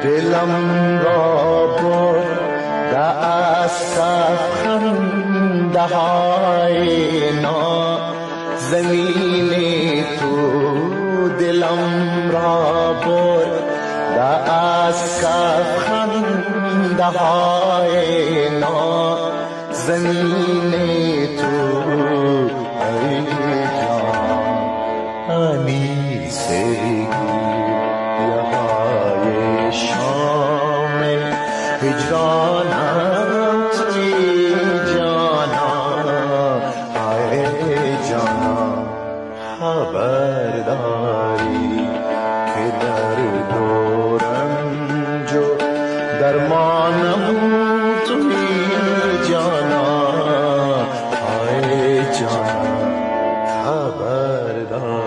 دلم را برده از صف خنده های نازنین تو، دلم را برده از صف خنده های نازنین تو. ای جانی سگی شام هجرانم توی جانا، ای جانا خبر داری که در دورنج و درمانم توی جانا، ای جانا خبر داری.